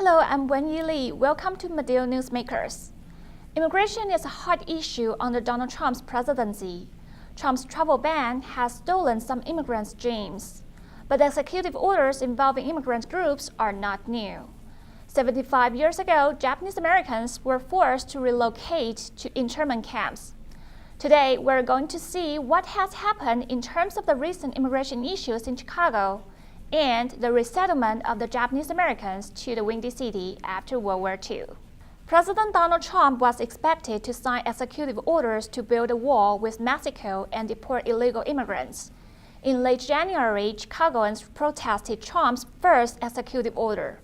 Hello, I'm Wen-Yee Lee. Welcome to Medill Newsmakers. Immigration is a hot issue under Donald Trump's presidency. Trump's travel ban has stolen some immigrants' dreams. But executive orders involving immigrant groups are not new. 75 years ago, Japanese Americans were forced to relocate to internment camps. Today, we're going to see what has happened in terms of the recent immigration issues in Chicago and the resettlement of the Japanese Americans to the Windy City after World War II. President Donald Trump was expected to sign executive orders to build a wall with Mexico and deport illegal immigrants. In late January, Chicagoans protested Trump's first executive order.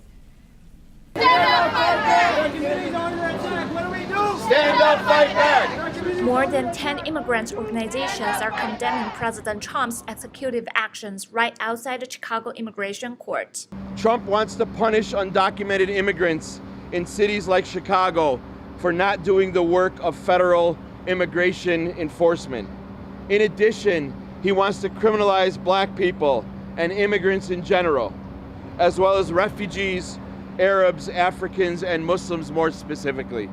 Stand up, fight back! What do we do? Stand up, fight back! More than 10 immigrant organizations are condemning President Trump's executive actions right outside the Chicago Immigration Court. Trump wants to punish undocumented immigrants in cities like Chicago for not doing the work of federal immigration enforcement. In addition, he wants to criminalize black people and immigrants in general, as well as refugees, Arabs, Africans, and Muslims more specifically.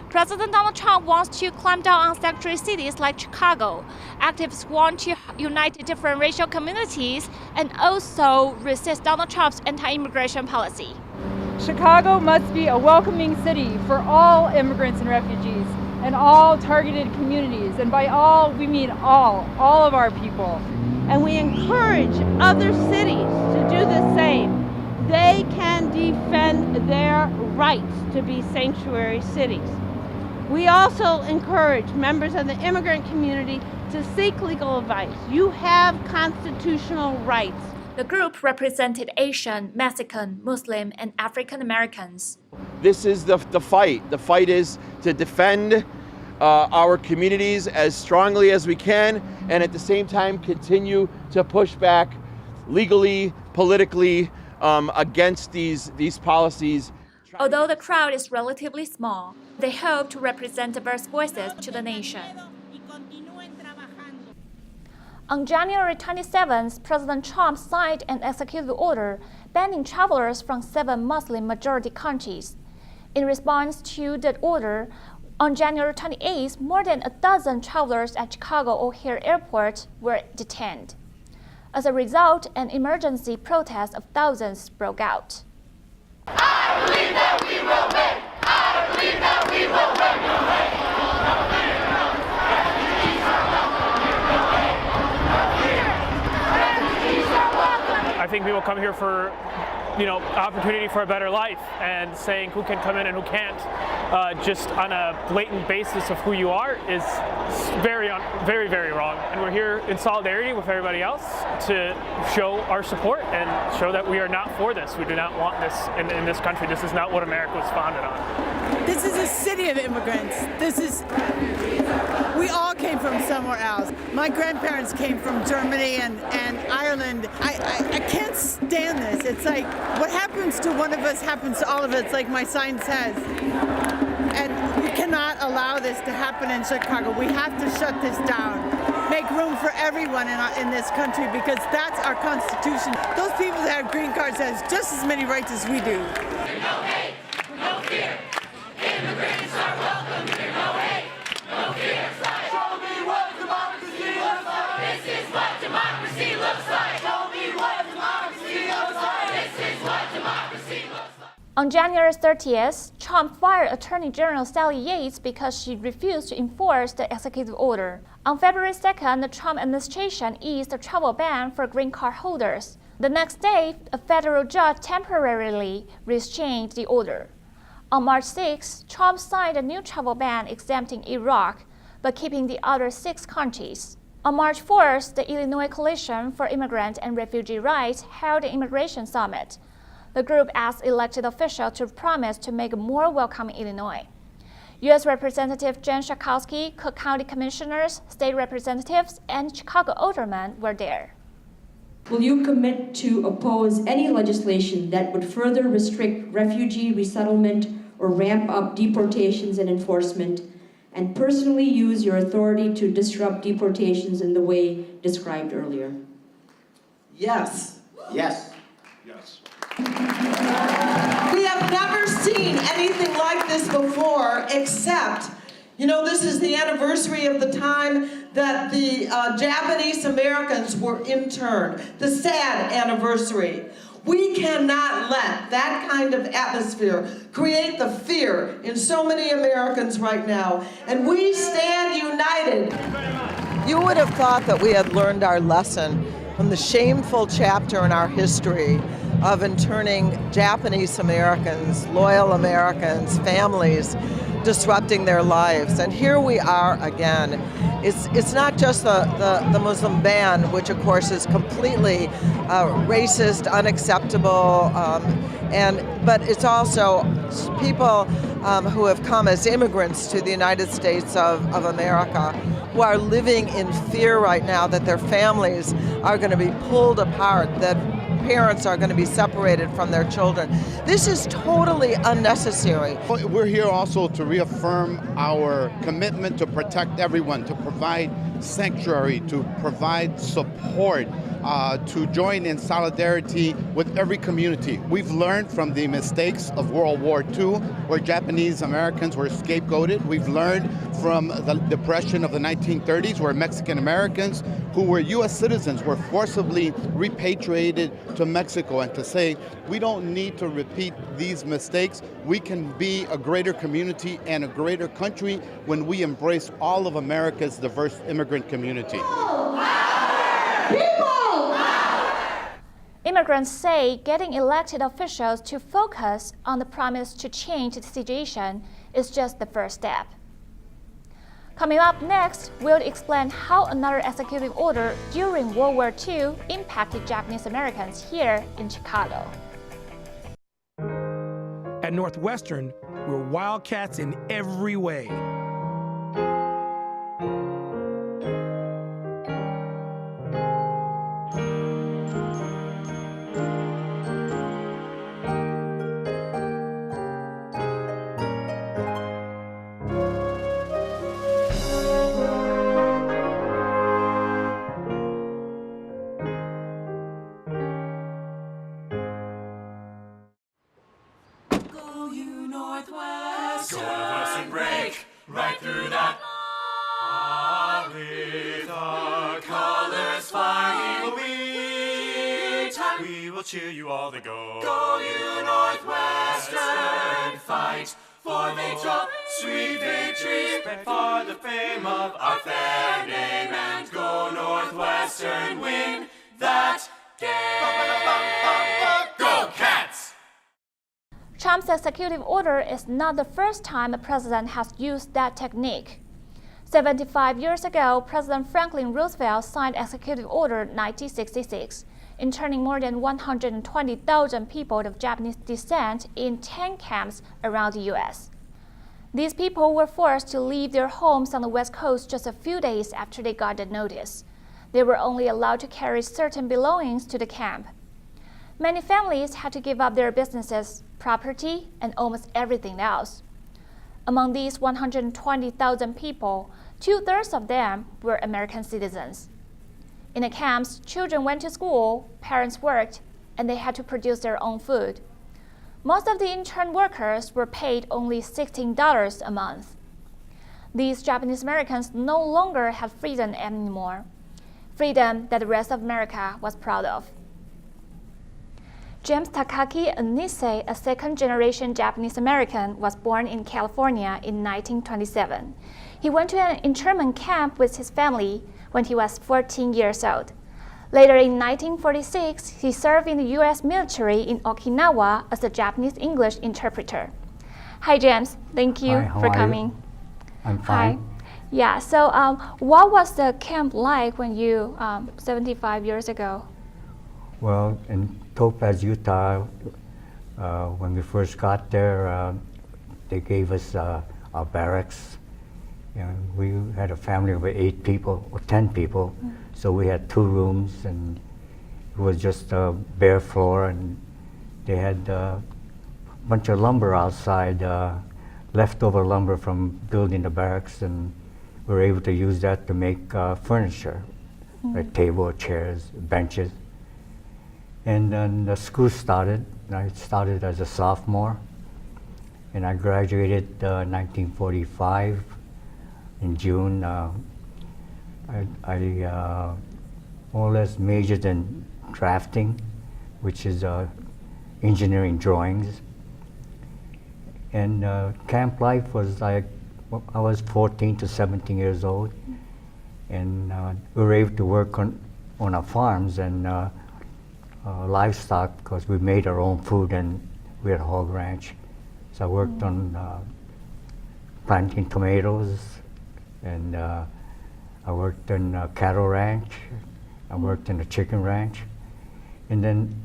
President Donald Trump wants to clamp down on sanctuary cities like Chicago. Activists want to unite different racial communities and also resist Donald Trump's anti-immigration policy. Chicago must be a welcoming city for all immigrants and refugees and all targeted communities. And by all, we mean all of our people. And we encourage other cities to do the same. They can defend their rights to be sanctuary cities. We also encourage members of the immigrant community to seek legal advice. You have constitutional rights. The group represented Asian, Mexican, Muslim, and African Americans. This is the fight. The fight is to defend our communities as strongly as we can, and at the same time continue to push back legally, politically, against these policies. Although the crowd is relatively small, they hope to represent diverse voices to the nation. On January 27th, President Trump signed an executive order banning travelers from 7 Muslim-majority countries. In response to that order, on January 28th, more than a dozen travelers at Chicago O'Hare Airport were detained. As a result, an emergency protest of thousands broke out. I believe that we will win! I believe that we will win! I think we will come here for, opportunity for a better life, and saying who can come in and who can't, just on a blatant basis of who you are is very, very wrong. And we're here in solidarity with everybody else to show our support and show that we are not for this. We do not want this in this country. This is not what America was founded on. This is a city of immigrants. We all came from somewhere else. My grandparents came from Germany and Ireland. I can't stand this. It's like what happens to one of us happens to all of us, like my sign says. And we cannot allow this to happen in Chicago. We have to shut this down. Make room for everyone in this country, because that's our Constitution. Those people that have green cards have just as many rights as we do. No hate, no fear. Immigrants are welcome here. No hate, no fear. Show me what democracy looks like. This is what democracy looks like. Show me what democracy looks like. This is what democracy looks like. On January 30th, Trump fired Attorney General Sally Yates because she refused to enforce the executive order. On February 2nd, the Trump administration eased the travel ban for green card holders. The next day, a federal judge temporarily restrained the order. On March 6th, Trump signed a new travel ban exempting Iraq, but keeping the other 6 countries. On March 4th, the Illinois Coalition for Immigrant and Refugee Rights held an immigration summit. The group asked elected officials to promise to make more welcoming Illinois. U.S. Representative Jen Schakowsky, Cook County Commissioners, state representatives, and Chicago aldermen were there. Will you commit to oppose any legislation that would further restrict refugee resettlement or ramp up deportations and enforcement, and personally use your authority to disrupt deportations in the way described earlier? Yes. Yes. We have before, except, you know, this is the anniversary of the time that the Japanese Americans were interned, the sad anniversary. We cannot let that kind of atmosphere create the fear in so many Americans right now, and we stand united. You would have thought that we had learned our lesson from the shameful chapter in our history of interning Japanese Americans, loyal Americans, families, disrupting their lives. And here we are again. It's not just the Muslim ban, which of course is completely racist, unacceptable, but it's also people who have come as immigrants to the United States of America, who are living in fear right now that their families are going to be pulled apart, that parents are going to be separated from their children. This is totally unnecessary. We're here also to reaffirm our commitment to protect everyone, to provide sanctuary, to provide support, to join in solidarity with every community. We've learned from the mistakes of World War II, where Japanese Americans were scapegoated. We've learned from the Depression of the 1930s, where Mexican Americans who were U.S. citizens were forcibly repatriated to Mexico, and to say we don't need to repeat these mistakes. We can be a greater community and a greater country when we embrace all of America's diverse immigrant community. Immigrants say getting elected officials to focus on the promise to change the situation is just the first step. Coming up next, we'll explain how another executive order during World War II impacted Japanese Americans here in Chicago. At Northwestern, we're wildcats in every way. Northwestern, break right through that. With our colors flying, we will cheer you all to go. Go you Northwestern, fight for victory, sweet victory, spread for the fame of our fair name, and go Northwestern, win that game. Go Cats! Trump's executive order is not the first time a president has used that technique. 75 years ago, President Franklin Roosevelt signed Executive Order 1966, interning more than 120,000 people of Japanese descent in 10 camps around the U.S. These people were forced to leave their homes on the West Coast just a few days after they got the notice. They were only allowed to carry certain belongings to the camp. Many families had to give up their businesses, property, and almost everything else. Among these 120,000 people, 2/3 of them were American citizens. In the camps, children went to school, parents worked, and they had to produce their own food. Most of the intern workers were paid only $16 a month. These Japanese Americans no longer had freedom anymore, freedom that the rest of America was proud of. James Takaki Anisei, a second-generation Japanese American, was born in California in 1927. He went to an internment camp with his family when he was 14 years old. Later in 1946, he served in the U.S. military in Okinawa as a Japanese English interpreter. Hi, James. Thank you for coming. I'm fine. Hi. Yeah, so what was the camp like when you, 75 years ago? Well, in Topaz, Utah, when we first got there, they gave us our barracks. And we had a family of 8 people or 10 people, so we had 2 rooms, and it was just a bare floor, and they had a bunch of lumber outside, leftover lumber from building the barracks, and we were able to use that to make furniture, like table, chairs, benches. And then the school started. I started as a sophomore, And I graduated 1945 in June. I more or less majored in drafting, which is engineering drawings. And camp life was like, I was 14 to 17 years old, and we were able to work on our farms and livestock, because we made our own food and we had a hog ranch. So I worked on planting tomatoes, and I worked in a cattle ranch, I worked in a chicken ranch, and then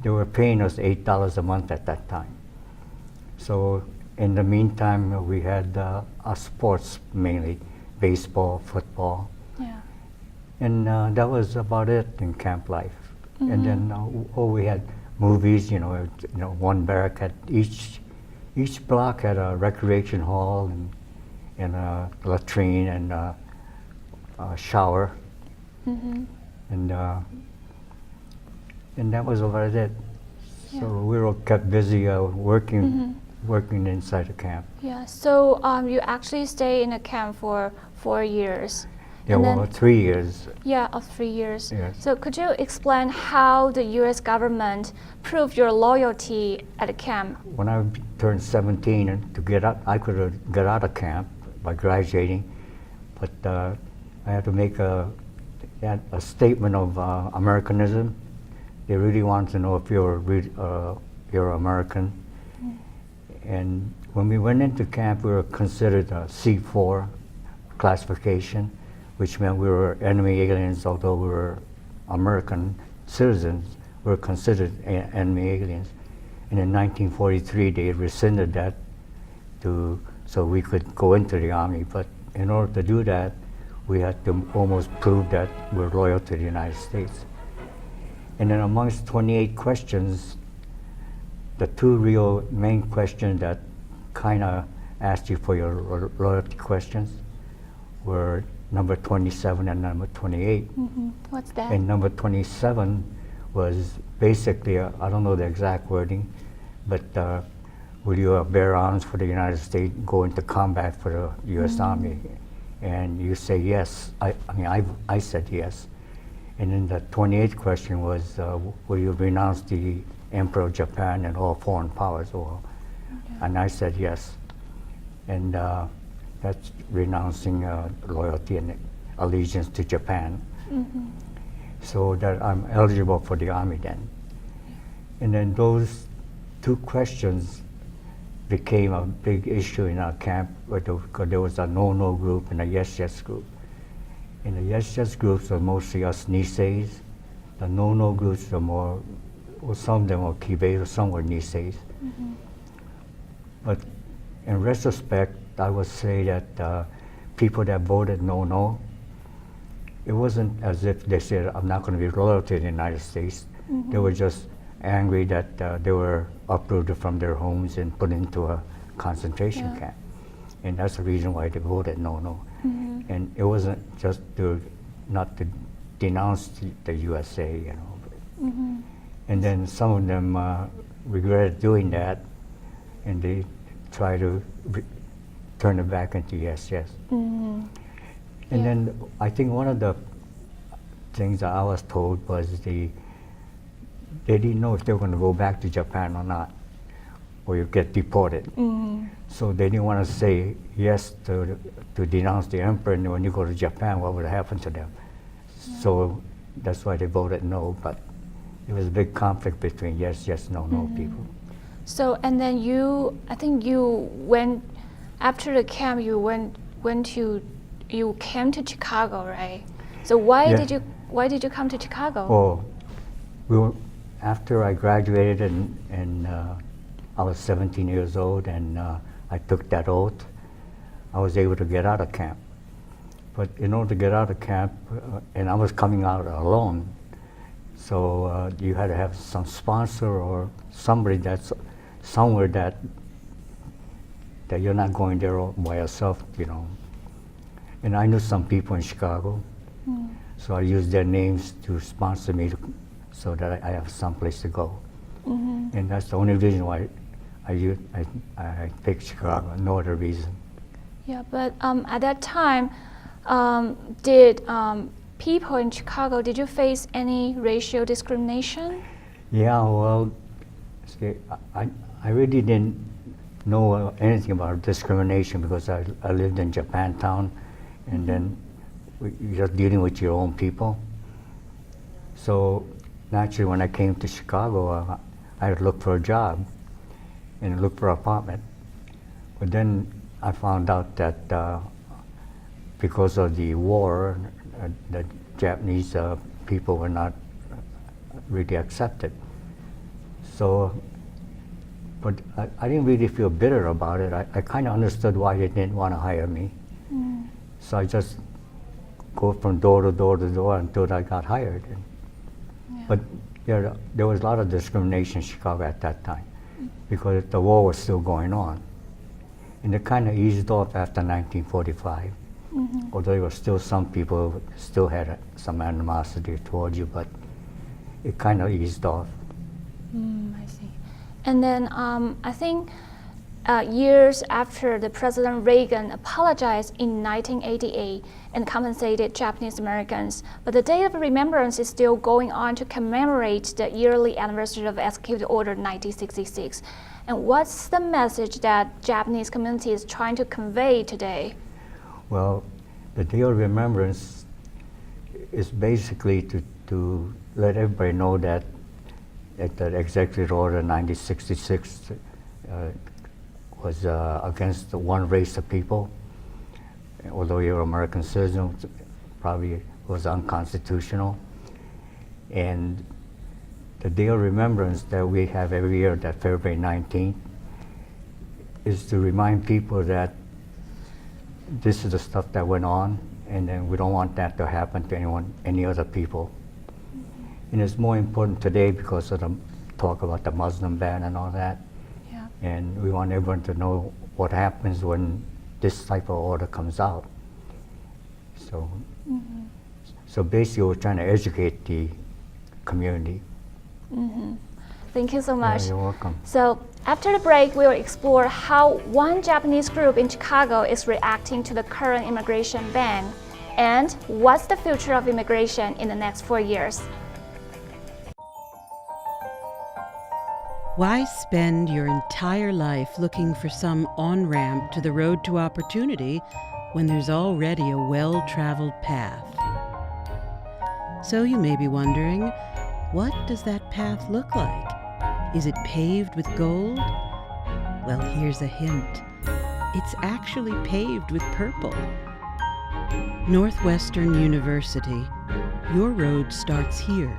they were paying us $8 a month at that time. So in the meantime, we had our sports, mainly baseball, football. Yeah. And that was about it in camp life. And then we had movies, one barrack had, each block had a recreation hall and a latrine and a shower. And that was about it. So we were kept busy working inside the camp. Yeah, so you actually stay in the camp for 4 years. Yeah, and well, then, 3 years. Yeah, 3 years. Yes. So could you explain how the U.S. government proved your loyalty at the camp? When I turned 17 and to get out, I could have got out of camp by graduating, but I had to make a statement of Americanism. They really wanted to know if you're American. And when we went into camp, we were considered a C4 classification, which meant we were enemy aliens. Although we were American citizens, we were considered enemy aliens. And in 1943, they rescinded that so we could go into the Army. But in order to do that, we had to almost prove that we're loyal to the United States. And then amongst 28 questions, the two real main questions that kind of asked you for your loyalty questions were number 27 and number 28. What's that? And number 27 was basically, I don't know the exact wording, but will you bear arms for the United States, go into combat for the U.S. Army? And you say yes. I said yes. And then the 28th question was, will you renounce the Emperor of Japan and all foreign powers? And I said yes. And that's renouncing loyalty and allegiance to Japan. So that I'm eligible for the Army then. And then those two questions became a big issue in our camp, because there was a no-no group and a yes-yes group. And the yes-yes groups were mostly us Niseis. The no-no groups were more, well, some of them were Kibes, some were Niseis. But in retrospect, I would say that people that voted no-no, it wasn't as if they said, I'm not going to be loyal to the United States. They were just angry that they were uprooted from their homes and put into a concentration camp. And that's the reason why they voted no-no. And it wasn't just not to denounce the USA, And then some of them regretted doing that, and they try to turn it back into yes. And then I think one of the things that I was told was they didn't know if they were going to go back to Japan or not, or you get deported. So they didn't want to say yes to denounce the emperor, and when you go to Japan, what would happen to them? So that's why they voted no, but it was a big conflict between yes, no people. So, and then I think you went, after the camp, you came to Chicago, right? So why did you come to Chicago? Well, after I graduated and I was 17 years old, and I took that oath, I was able to get out of camp. But in order to get out of camp, and I was coming out alone, so you had to have some sponsor or somebody that's somewhere that you're not going there by yourself, And I knew some people in Chicago, so I used their names to sponsor me so that I have some place to go. And that's the only reason why I picked Chicago, no other reason. Yeah, but at that time, did people in Chicago, did you face any racial discrimination? Yeah, well, see, I really didn't know anything about discrimination because I lived in Japantown, and then you're just dealing with your own people. So naturally, when I came to Chicago, I had to look for a job and look for an apartment. But then I found out that because of the war, the Japanese people were not really accepted. So, but I didn't really feel bitter about it. I kind of understood why they didn't want to hire me. Mm. So I just go from door to door to door until I got hired. Yeah. But yeah, there was a lot of discrimination in Chicago at that time because the war was still going on. And it kind of eased off after 1945. Mm-hmm. Although there were still some people still had some animosity towards you, but it kind of eased off. I see. And then I think years after the President Reagan apologized in 1988 and compensated Japanese Americans, but the Day of Remembrance is still going on to commemorate the yearly anniversary of Executive Order 1966. And what's the message that Japanese community is trying to convey today? Well, the Day of Remembrance is basically to let everybody know that the Executive Order 1966 was against one race of people. Although you're American citizens, probably was unconstitutional. And the Day of Remembrance that we have every year, that February 19th, is to remind people that this is the stuff that went on, and then we don't want that to happen to any other people. And it's more important today because of the talk about the Muslim ban and all that. Yeah. And we want everyone to know what happens when this type of order comes out. So, so basically we're trying to educate the community. Thank you so much. Yeah, you're welcome. So after the break, we will explore how one Japanese group in Chicago is reacting to the current immigration ban and what's the future of immigration in the next 4 years. Why spend your entire life looking for some on-ramp to the road to opportunity when there's already a well-traveled path? So you may be wondering, what does that path look like? Is it paved with gold? Well, here's a hint. It's actually paved with purple. Northwestern University. Your road starts here.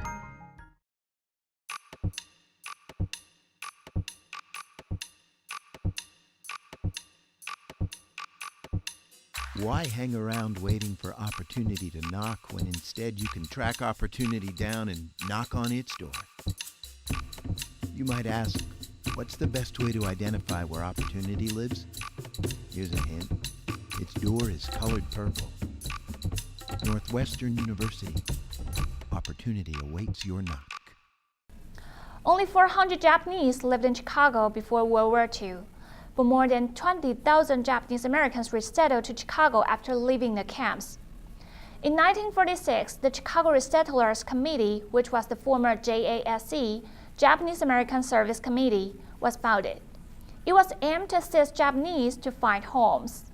Why hang around waiting for opportunity to knock when instead you can track opportunity down and knock on its door? You might ask, what's the best way to identify where opportunity lives? Here's a hint. Its door is colored purple. Northwestern University. Opportunity awaits your knock. Only 400 Japanese lived in Chicago before World War II. But more than 20,000 Japanese Americans resettled to Chicago after leaving the camps. In 1946, the Chicago Resettlers Committee, which was the former JASC, Japanese American Service Committee, was founded. It was aimed to assist Japanese to find homes.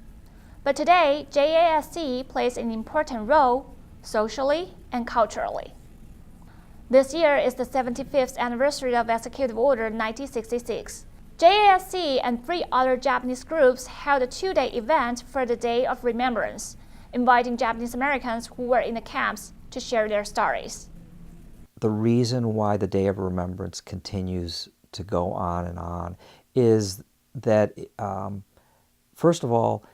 But today, JASC plays an important role socially and culturally. This year is the 75th anniversary of Executive Order 1966. JASC and 3 other Japanese groups held a 2-day event for the Day of Remembrance, inviting Japanese Americans who were in the camps to share their stories. The reason why the Day of Remembrance continues to go on is that, first of all,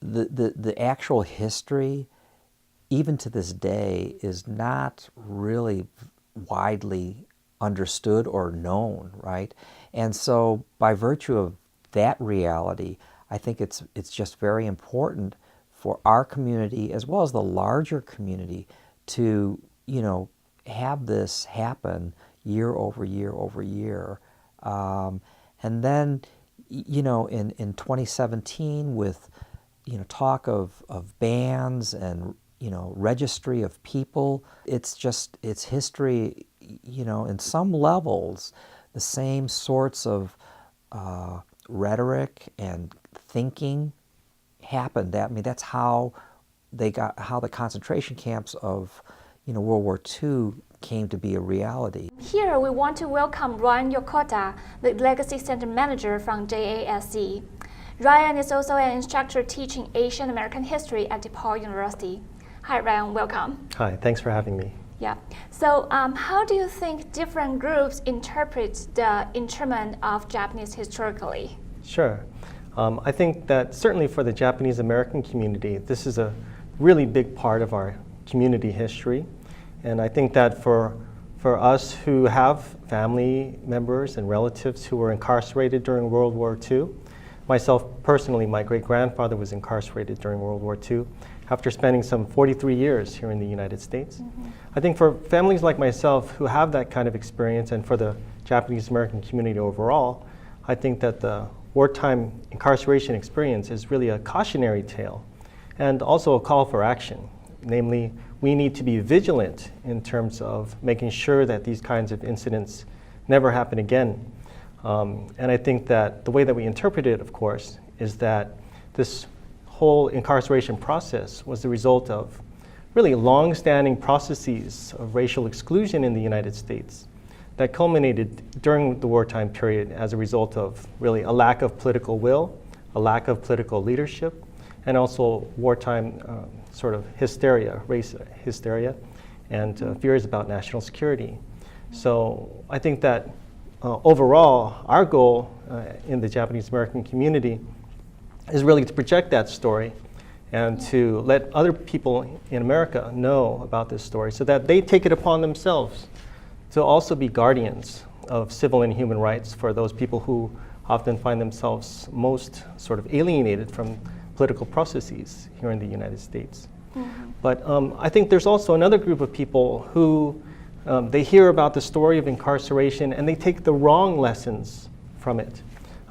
the actual history, even to this day, is not really widely understood or known, right? And so by virtue of that reality, I think it's just very important for our community as well as the larger community to, have this happen year over year over year. And And then, you know, in 2017 with, you know, talk of bans and, you know, registry of people, it's history, you know, in some levels, the same sorts of rhetoric and thinking happened. I mean, that's how the concentration camps of, you know, World War II came to be a reality. Here we want to welcome Ryan Yokota, the Legacy Center Manager from JASC. Ryan is also an instructor teaching Asian American history at DePaul University. Hi Ryan, welcome. Hi, thanks for having me. Yeah. So how do you think different groups interpret the internment of Japanese historically? Sure. I think that certainly for the Japanese American community, this is a really big part of our community history. And I think that for us who have family members and relatives who were incarcerated during World War II, myself personally, my great-grandfather was incarcerated during World War II after spending some 43 years here in the United States. Mm-hmm. I think for families like myself who have that kind of experience, and for the Japanese American community overall, I think that the wartime incarceration experience is really a cautionary tale and also a call for action. Namely, we need to be vigilant in terms of making sure that these kinds of incidents never happen again. And I think that the way that we interpret it, of course, is that this whole incarceration process was the result of really long-standing processes of racial exclusion in the United States that culminated during the wartime period as a result of really a lack of political will, a lack of political leadership, and also wartime sort of hysteria, race hysteria, and fears about national security. So I think that overall, our goal in the Japanese American community is really to project that story and to let other people in America know about this story so that they take it upon themselves to also be guardians of civil and human rights for those people who often find themselves most sort of alienated from political processes here in the United States. Mm-hmm. But I think there's also another group of people who they hear about the story of incarceration and they take the wrong lessons from it.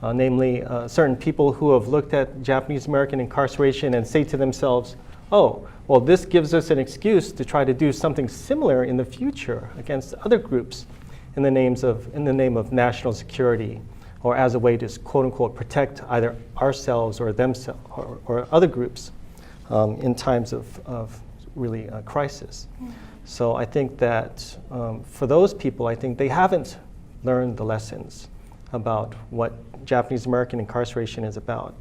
Namely, certain people who have looked at Japanese American incarceration and say to themselves, oh, well, this gives us an excuse to try to do something similar in the future against other groups in the name of national security, or as a way to quote unquote protect either ourselves or themselves or other groups in times of really crisis. Mm-hmm. So I think that for those people, I think they haven't learned the lessons about what Japanese American incarceration is about.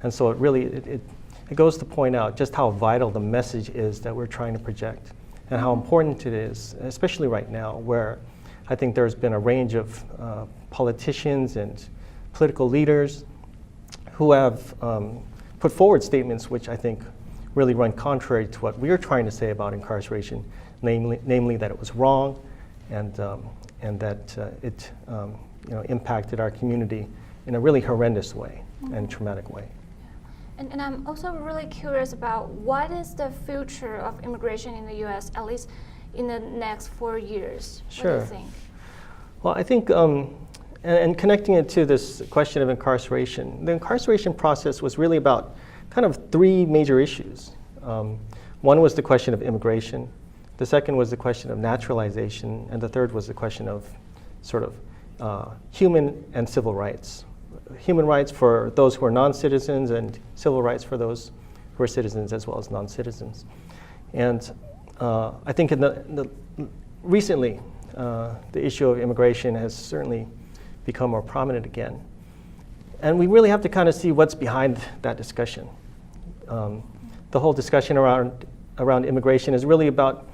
And so it really, it goes to point out just how vital the message is that we're trying to project and how important it is, especially right now where I think there's been a range of politicians and political leaders who have put forward statements which I think really run contrary to what we're trying to say about incarceration, namely that it was wrong and that it impacted our community in a really horrendous way and traumatic way. And I'm also really curious about what is the future of immigration in the U.S., at least in the next 4 years? Sure. What do you think? Well, I think, and connecting it to this question of incarceration, the incarceration process was really about kind of three major issues. One was the question of immigration, the second was the question of naturalization, and the third was the question of sort of human and civil rights. Human rights for those who are non-citizens and civil rights for those who are citizens as well as non-citizens. And I think recently, the issue of immigration has certainly become more prominent again. And we really have to kind of see what's behind that discussion. The whole discussion around immigration is really about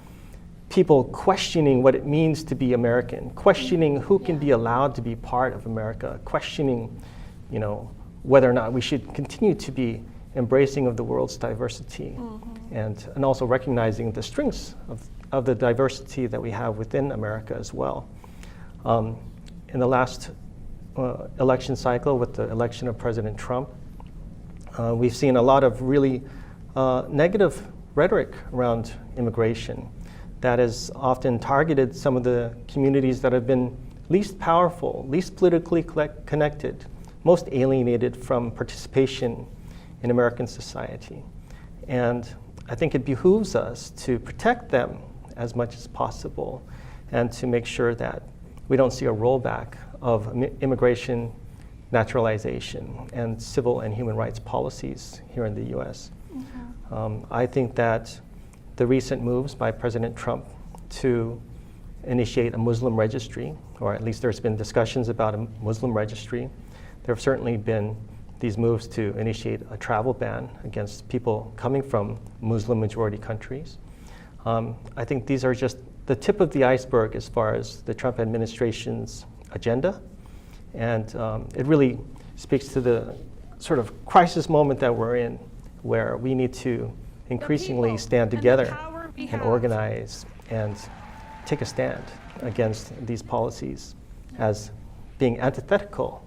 people questioning what it means to be American, questioning who can be allowed to be part of America, questioning, whether or not we should continue to be embracing of the world's diversity, and also recognizing the strengths of the diversity that we have within America as well. In the last election cycle, with the election of President Trump, we've seen a lot of really negative rhetoric around immigration that has often targeted some of the communities that have been least powerful, least politically connected, most alienated from participation in American society. And I think it behooves us to protect them as much as possible and to make sure that we don't see a rollback of immigration, naturalization, and civil and human rights policies here in the US. I think that the recent moves by President Trump to initiate a Muslim registry, or at least there's been discussions about a Muslim registry. There have certainly been these moves to initiate a travel ban against people coming from Muslim majority countries. I think these are just the tip of the iceberg as far as the Trump administration's agenda. And it really speaks to the sort of crisis moment that we're in, where we need to increasingly stand together and organize and take a stand against these policies as being antithetical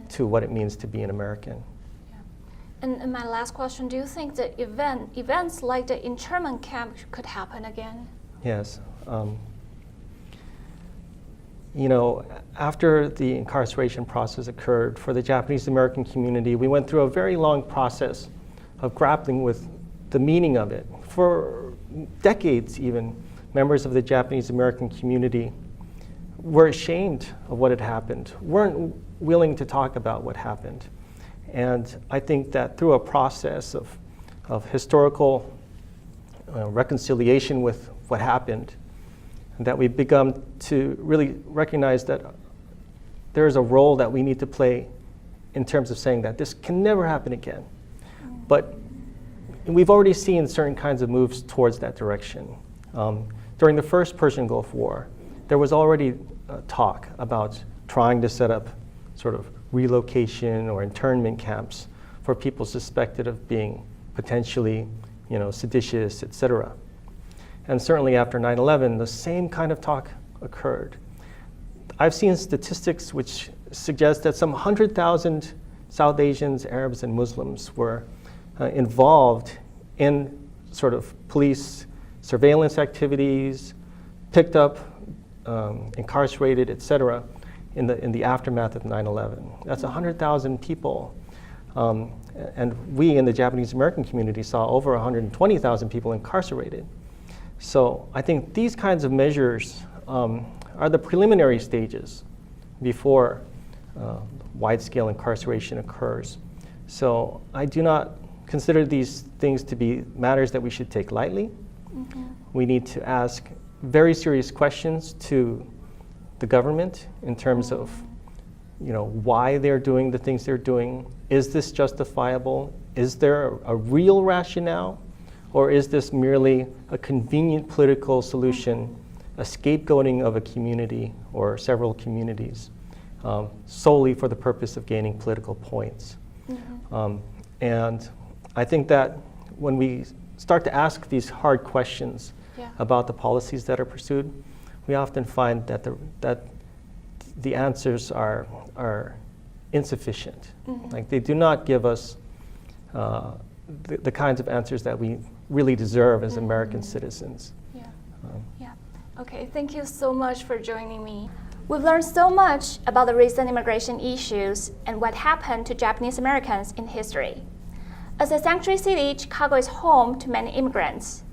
to what it means to be an American. And my last question, do you think that events like the internment camp could happen again? Yes. You know, after the incarceration process occurred for the Japanese American community, we went through a very long process of grappling with the meaning of it. For decades even, members of the Japanese American community were ashamed of what had happened, weren't willing to talk about what happened. And I think that through a process of historical reconciliation with what happened, that we've begun to really recognize that there is a role that we need to play in terms of saying that this can never happen again. But we've already seen certain kinds of moves towards that direction. During the first Persian Gulf War, there was already talk about trying to set up sort of relocation or internment camps for people suspected of being potentially, seditious, etc. And certainly after 9/11, the same kind of talk occurred. I've seen statistics which suggest that some 100,000 South Asians, Arabs, and Muslims were involved in sort of police surveillance activities, picked up, incarcerated, etc., in the aftermath of 9/11. That's 100,000 people. And we in the Japanese American community saw over 120,000 people incarcerated. So I think these kinds of measures are the preliminary stages before wide-scale incarceration occurs. So I do not consider these things to be matters that we should take lightly. We need to ask very serious questions to the government in terms of why they're doing the things they're doing. Is this justifiable? Is there a real rationale? Or is this merely a convenient political solution, a scapegoating of a community or several communities solely for the purpose of gaining political points? And I think that when we start to ask these hard questions about the policies that are pursued, we often find that the answers are insufficient. Like they do not give us the kinds of answers that we really deserve as American citizens. Okay, thank you so much for joining me. We've learned so much about the recent immigration issues and what happened to Japanese Americans in history. As a sanctuary city, Chicago is home to many immigrants.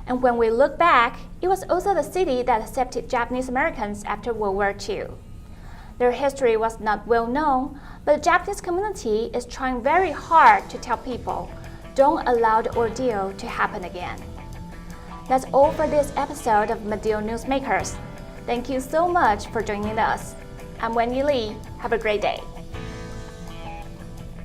And when we look back, it was also the city that accepted Japanese Americans after World War II. Their history was not well known, but the Japanese community is trying very hard to tell people, don't allow the ordeal to happen again. That's all for this episode of Medill Newsmakers. Thank you so much for joining us. I'm Wen-Yee Lee. Have a great day.